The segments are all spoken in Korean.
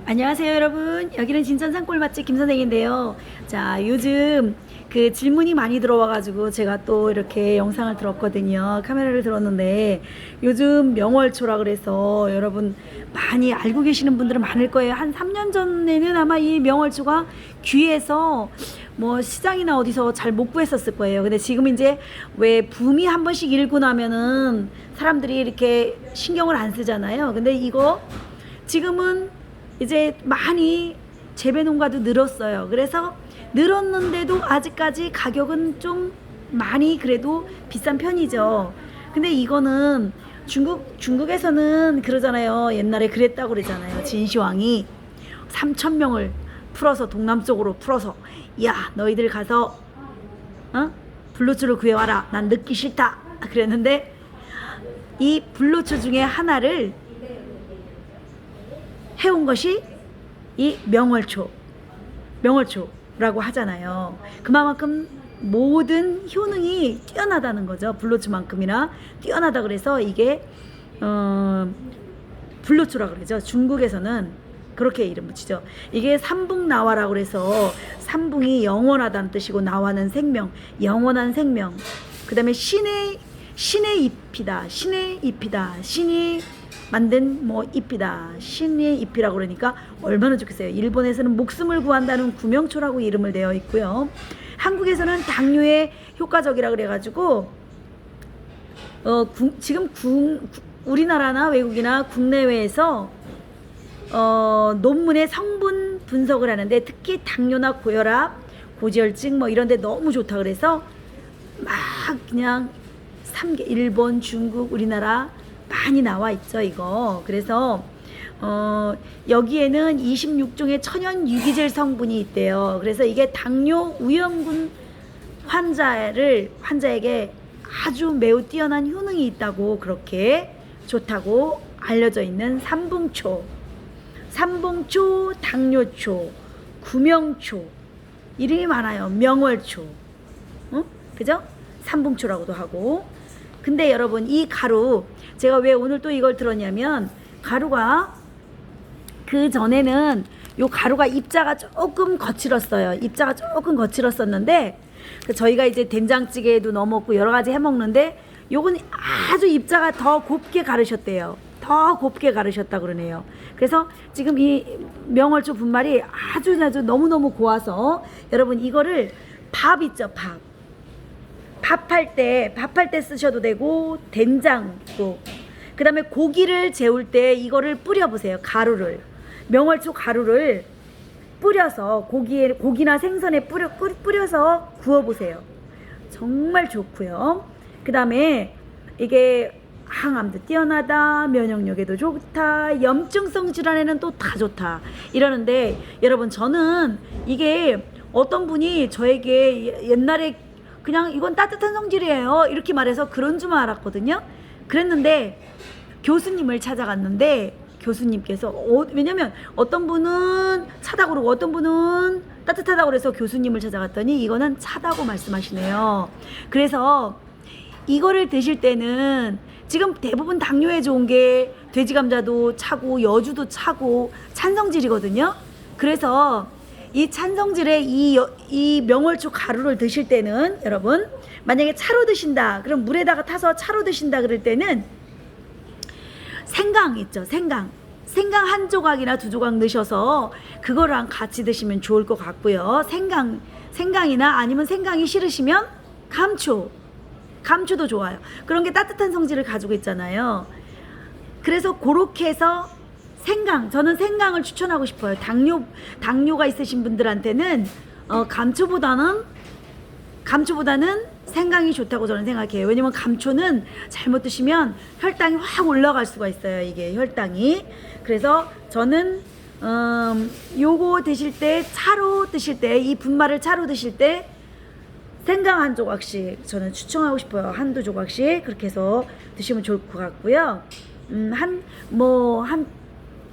안녕하세요 여러분, 여기는 진천 산골 맛집 김선생인데요. 자, 요즘 그 질문이 많이 들어와 가지고 제가 또 이렇게 영상을 들었거든요. 카메라를 들었는데 요즘 명월초라 그래서 여러분 많이 알고 계시는 분들은 많을 거예요. 한 3년 전에는 아마 이 명월초가 귀에서 뭐 시장이나 어디서 잘 못 구했었을 거예요. 근데 지금 이제 왜 붐이 한 번씩 일고 나면은 사람들이 이렇게 신경을 안 쓰잖아요. 근데 이거 지금은 이제 많이 재배 농가도 늘었어요. 그래서 늘었는데도 아직까지 가격은 좀 많이 그래도 비싼 편이죠. 근데 이거는 중국에서는 그러잖아요. 옛날에 그랬다고 그러잖아요. 진시황이 3,000명을 풀어서 동남쪽으로 풀어서 야 너희들 가서 불로초를 구해와라. 난 늦기 싫다. 그랬는데 이 불로초 중에 하나를 해온 것이 이 명월초라고 하잖아요. 그만큼 모든 효능이 뛰어나다는 거죠. 불로초만큼이나 뛰어나다 그래서 이게 불로초라고 그러죠. 중국에서는 그렇게 이름 붙이죠. 이게 삼붕나와라고 그래서 삼붕이 영원하다는 뜻이고 나와는 생명, 영원한 생명. 그 다음에 신의 잎이다. 신이 만든 뭐 잎이다. 신의 잎이라고 그러니까 얼마나 좋겠어요. 일본에서는 목숨을 구한다는 구명초라고 이름을 내어 있고요. 한국에서는 당뇨에 효과적이라 그래가지고 지금 우리나라나 외국이나 국내외에서 논문의 성분 분석을 하는데 특히 당뇨나 고혈압, 고지혈증 뭐 이런데 너무 좋다 그래서 막 그냥 일본, 중국, 우리나라 많이 나와 있죠 이거. 그래서 여기에는 26종의 천연 유기질 성분이 있대요. 그래서 이게 당뇨 위험군 환자에게 아주 매우 뛰어난 효능이 있다고 그렇게 좋다고 알려져 있는 삼붕초, 당뇨초, 구명초, 이름이 많아요. 명월초, 그죠? 삼붕초라고도 하고. 근데 여러분 이 가루 제가 왜 오늘 또 이걸 들었냐면 가루가 그 전에는 요 가루가 입자가 조금 거칠었어요. 입자가 조금 거칠었었는데 저희가 이제 된장찌개에도 넣어 먹고 여러 가지 해 먹는데 요건 아주 입자가 더 곱게 가르셨대요. 더 곱게 가르셨다 그러네요. 그래서 지금 이 명월초 분말이 아주 너무너무 고와서 여러분 이거를 밥 있죠, 밥할 때 쓰셔도 되고 된장도 그 다음에 고기를 재울 때 이거를 뿌려보세요. 명월초 가루를 뿌려서 고기나 생선에 뿌려서 구워보세요. 정말 좋고요. 그 다음에 이게 항암도 뛰어나다, 면역력에도 좋다, 염증성 질환에는 또 다 좋다 이러는데 여러분 저는 이게 어떤 분이 저에게 옛날에 그냥 이건 따뜻한 성질이에요 이렇게 말해서 그런 줄 알았거든요. 그랬는데 교수님을 찾아갔는데 교수님께서 왜냐면 어떤 분은 차다고 그러고 어떤 분은 따뜻하다고 그래서 교수님을 찾아갔더니 이거는 차다고 말씀하시네요. 그래서 이거를 드실 때는 지금 대부분 당뇨에 좋은 게 돼지감자도 차고 여주도 차고 찬성질이거든요. 그래서 이 찬성질의 이 명월초 가루를 드실 때는 여러분 만약에 차로 드신다 그럼 물에다가 타서 차로 드신다 그럴 때는 생강 있죠. 생강 한 조각이나 두 조각 넣으셔서 그거랑 같이 드시면 좋을 것 같고요. 생강이나 아니면 생강이 싫으시면 감초도 좋아요. 그런 게 따뜻한 성질을 가지고 있잖아요. 그래서 그렇게 해서 저는 생강을 추천하고 싶어요. 당뇨가 있으신 분들한테는 감초보다는 생강이 좋다고 저는 생각해요. 왜냐면 감초는 잘못 드시면 혈당이 확 올라갈 수가 있어요. 이게 혈당이. 그래서 저는 요거 드실 때 차로 드실 때 이 분말을 차로 드실 때 생강 한 조각씩 저는 추천하고 싶어요. 한두 조각씩 그렇게 해서 드시면 좋을 것 같고요.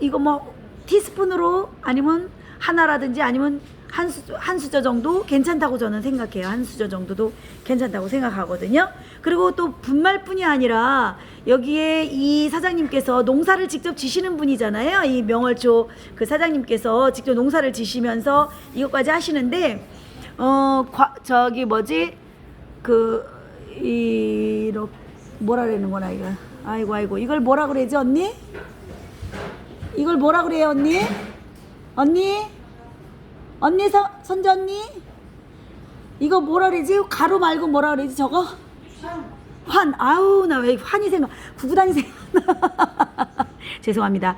이거 뭐 티스푼으로 아니면 하나라든지 아니면 한 수저 정도 괜찮다고 저는 생각해요. 한 수저 정도도 괜찮다고 생각하거든요. 그리고 또 분말뿐이 아니라 여기에 이 사장님께서 농사를 직접 지시는 분이잖아요. 이 명월초 그 사장님께서 직접 농사를 지시면서 이것까지 하시는데 저기 뭐지 이렇게 뭐라 그러는 거나 이거. 아이고 이걸 뭐라 그러지 언니? 이걸 뭐라 그래요 언니? 언니 선재 언니? 이거 뭐라 그러지? 가루 말고 뭐라 그러지 저거? 환. 아우 나 왜 환이 생각 구구단이 생각 죄송합니다.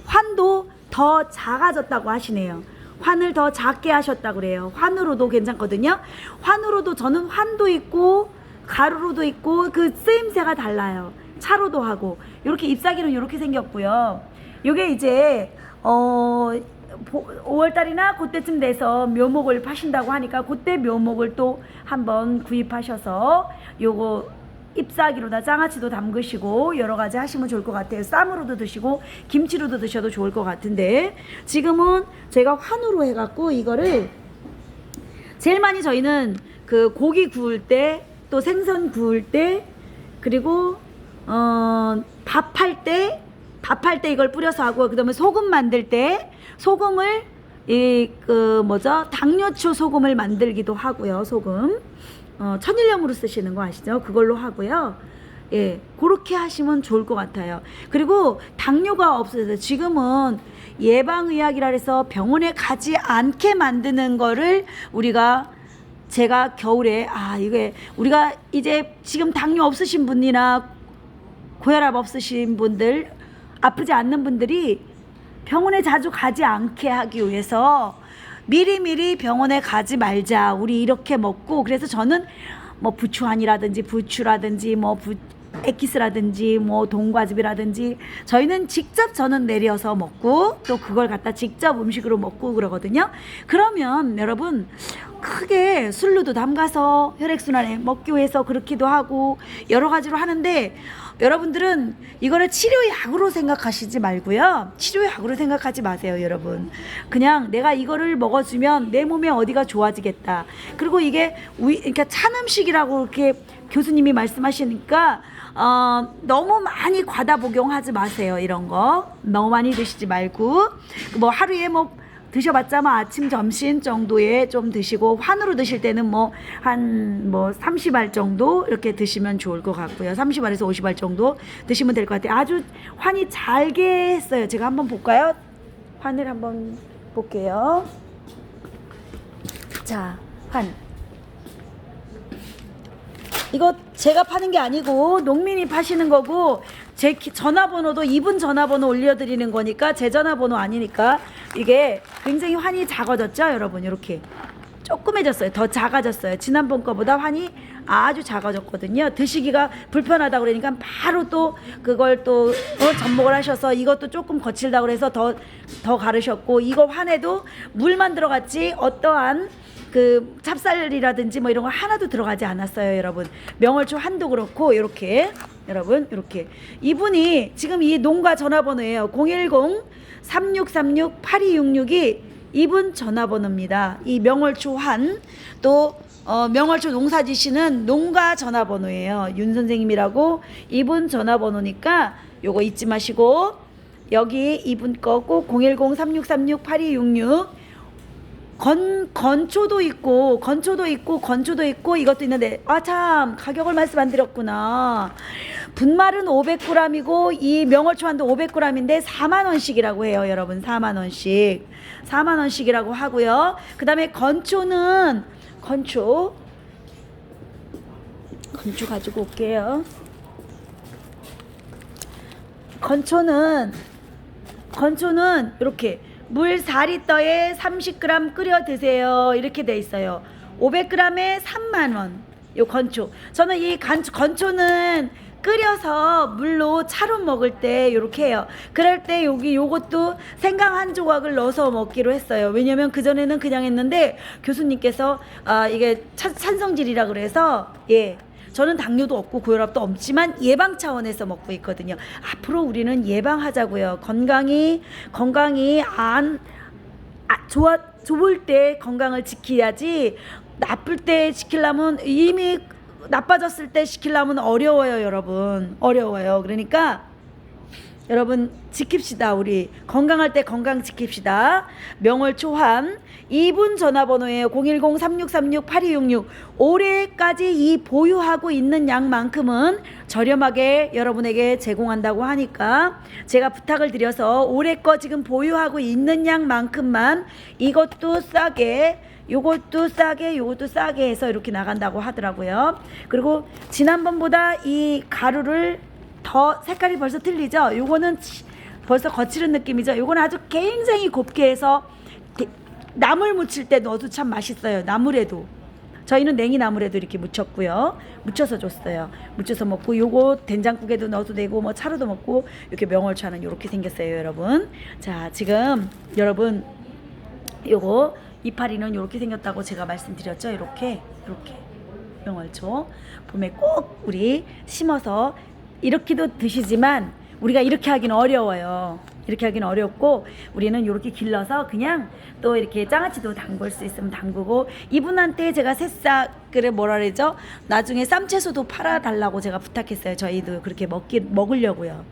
환도 더 작아졌다고 하시네요. 환을 더 작게 하셨다고 그래요. 환으로도 괜찮거든요. 환으로도 저는 환도 있고 가루로도 있고 그 쓰임새가 달라요. 차로도 하고 이렇게 잎사귀는 이렇게 생겼고요. 요게 이제 5월달이나 그때쯤 돼서 묘목을 파신다고 하니까 그때 묘목을 또 한번 구입하셔서 요거 잎사귀로다 장아찌도 담그시고 여러가지 하시면 좋을 것 같아요. 쌈으로도 드시고 김치로도 드셔도 좋을 것 같은데 지금은 제가 환으로 해갖고 이거를 제일 많이 저희는 그 고기 구울 때 또 생선 구울 때 그리고 밥할 때 이걸 뿌려서 하고 그다음에 소금 만들 때 소금을 당뇨초 소금을 만들기도 하고요. 소금 천일염으로 쓰시는 거 아시죠? 그걸로 하고요. 예, 그렇게 하시면 좋을 것 같아요. 그리고 당뇨가 없어서 지금은 예방의학이라 해서 병원에 가지 않게 만드는 거를 제가 겨울에 이게 우리가 이제 지금 당뇨 없으신 분이나 고혈압 없으신 분들 아프지 않는 분들이 병원에 자주 가지 않게 하기 위해서 미리미리 병원에 가지 말자. 우리 이렇게 먹고 그래서 저는 뭐 부추안이라든지 부추라든지 에키스라든지 돈과즙이라든지 저희는 직접 저는 내려서 먹고 또 그걸 갖다 직접 음식으로 먹고 그러거든요. 그러면 여러분 크게 술로도 담가서 혈액순환에 먹기 위해서 그렇기도 하고 여러 가지로 하는데 여러분들은 이거를 치료약으로 생각하시지 말고요. 치료약으로 생각하지 마세요, 여러분. 그냥 내가 이거를 먹어주면 내 몸에 어디가 좋아지겠다. 그리고 이게 그러니까 찬 음식이라고 이렇게 교수님이 말씀하시니까 너무 많이 과다 복용하지 마세요. 이런 거 너무 많이 드시지 말고 하루에 드셔봤자 아침 점심 정도에 좀 드시고 환으로 드실 때는 한 30알 정도 이렇게 드시면 좋을 것 같고요. 30알에서 50알 정도 드시면 될 것 같아요. 아주 환이 잘게 했어요. 제가 한번 볼까요? 환을 한번 볼게요. 자, 환. 이거 제가 파는 게 아니고 농민이 파시는 거고 제 전화번호도 이분 전화번호 올려드리는 거니까 제 전화번호 아니니까 이게 굉장히 환이 작아졌죠 여러분. 이렇게 조그매졌어요. 더 작아졌어요. 지난번 거보다 환이 아주 작아졌거든요. 드시기가 불편하다고 그러니까 바로 또 그걸 또 접목을 하셔서 이것도 조금 거칠다고 그래서 더 가르셨고 이거 환에도 물만 들어갔지 어떠한 그 찹쌀이라든지 이런 거 하나도 들어가지 않았어요 여러분. 명월초 한도 그렇고 이렇게 여러분 이렇게 이분이 지금 이 농가 전화번호예요. 010-3636-8266이 이분 전화번호입니다. 이 명월초 한 또 명월초 농사지시는 농가 전화번호예요. 윤 선생님이라고 이분 전화번호니까 요거 잊지 마시고 여기 이분 거 꼭 010-3636-8266 건초도 있고 건초도 있고 이것도 있는데 참 가격을 말씀 안 드렸구나. 분말은 500g이고 이 명월초한도 500g인데 4만원씩이라고 해요 여러분. 4만원씩이라고 하고요. 그 다음에 건초는 건초 가지고 올게요. 건초는 이렇게 물 4리터에 30g 끓여 드세요. 이렇게 돼 있어요. 500g에 3만원. 요 건초. 저는 이 건초는 끓여서 물로 차로 먹을 때 이렇게 해요. 그럴 때 요것도 생강 한 조각을 넣어서 먹기로 했어요. 왜냐면 그전에는 그냥 했는데 교수님께서 이게 찬성질이라 그래서 저는 당뇨도 없고 고혈압도 없지만 예방 차원에서 먹고 있거든요. 앞으로 우리는 예방하자고요. 건강이 좋을 때 건강을 지켜야지 나쁠 때 지키려면 이미 나빠졌을 때 지키려면 어려워요, 여러분. 어려워요. 그러니까 여러분 지킵시다. 우리 건강할 때 건강 지킵시다. 명월초환 이분 전화번호예요. 010-3636-8266. 올해까지 이 보유하고 있는 양만큼은 저렴하게 여러분에게 제공한다고 하니까 제가 부탁을 드려서 올해 거 지금 보유하고 있는 양만큼만 이것도 싸게 요것도 싸게 해서 이렇게 나간다고 하더라고요. 그리고 지난번보다 이 가루를 더 색깔이 벌써 틀리죠? 요거는 벌써 거칠은 느낌이죠? 요거는 아주 굉장히 곱게 해서 나물 무칠 때 넣어도 참 맛있어요. 나물에도. 저희는 냉이 나물에도 이렇게 무쳤고요. 무쳐서 줬어요. 무쳐서 먹고 요거 된장국에도 넣어도 되고 뭐 차로도 먹고 이렇게 명월차는 이렇게 생겼어요, 여러분. 자, 지금 여러분 요거 이파리는 이렇게 생겼다고 제가 말씀드렸죠. 이렇게 명월초 봄에 꼭 우리 심어서 이렇게도 드시지만 우리가 이렇게 하기는 어려워요. 이렇게 하기는 어렵고 우리는 이렇게 길러서 그냥 또 이렇게 장아찌도 담글 수 있으면 담그고 이분한테 제가 새싹을 뭐라 그러죠? 나중에 쌈채소도 팔아달라고 제가 부탁했어요. 저희도 그렇게 먹으려고요.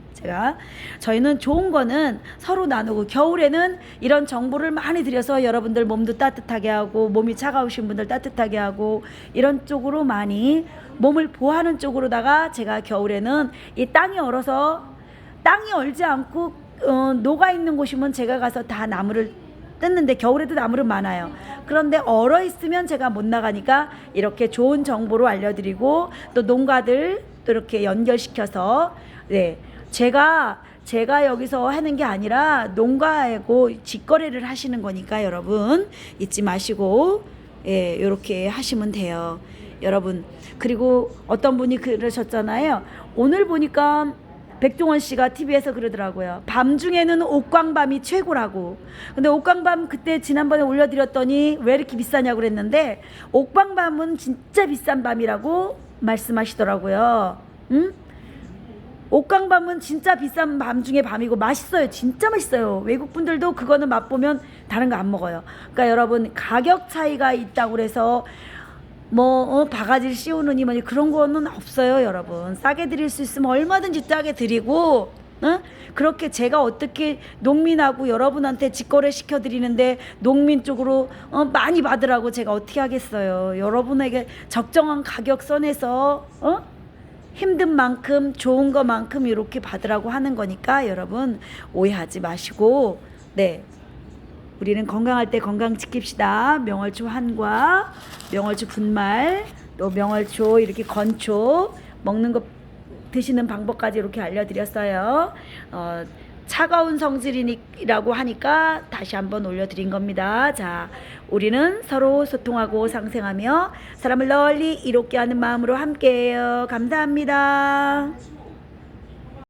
저희는 좋은 거는 서로 나누고 겨울에는 이런 정보를 많이 드려서 여러분들 몸도 따뜻하게 하고 몸이 차가우신 분들 따뜻하게 하고 이런 쪽으로 많이 몸을 보호하는 쪽으로다가 제가 겨울에는 이 땅이 얼지 않고 녹아 있는 곳이면 제가 가서 다 나무를 뜯는데 겨울에도 나무는 많아요. 그런데 얼어 있으면 제가 못 나가니까 이렇게 좋은 정보로 알려드리고 또 농가들 또 이렇게 연결시켜서 제가 여기서 하는 게 아니라 농가하고 직거래를 하시는 거니까 여러분 잊지 마시고 이렇게 하시면 돼요. 여러분 그리고 어떤 분이 그러셨잖아요. 오늘 보니까 백종원 씨가 TV에서 그러더라고요. 밤 중에는 옥광밤이 최고라고. 근데 옥광밤 그때 지난번에 올려드렸더니 왜 이렇게 비싸냐고 그랬는데 옥광밤은 진짜 비싼 밤이라고 말씀하시더라고요. 응? 옥광밤은 진짜 비싼 밤 중에 밤이고 맛있어요. 진짜 맛있어요. 외국 분들도 그거는 맛보면 다른 거 안 먹어요. 그러니까 여러분 가격 차이가 있다고 그래서 바가지를 씌우느니 뭐니 그런 거는 없어요, 여러분. 싸게 드릴 수 있으면 얼마든지 싸게 드리고 그렇게 제가 어떻게 농민하고 여러분한테 직거래 시켜드리는데 농민 쪽으로 많이 받으라고 제가 어떻게 하겠어요. 여러분에게 적정한 가격 선에서 힘든 만큼 좋은 것만큼 이렇게 받으라고 하는 거니까 여러분 오해하지 마시고 우리는 건강할 때 건강 지킵시다. 명월초 한과 명월초 분말 또 명월초 이렇게 건초 먹는 거 드시는 방법까지 이렇게 알려드렸어요. 차가운 성질이라고 하니까 다시 한번 올려드린 겁니다. 자, 우리는 서로 소통하고 상생하며 사람을 널리 이롭게 하는 마음으로 함께해요. 감사합니다.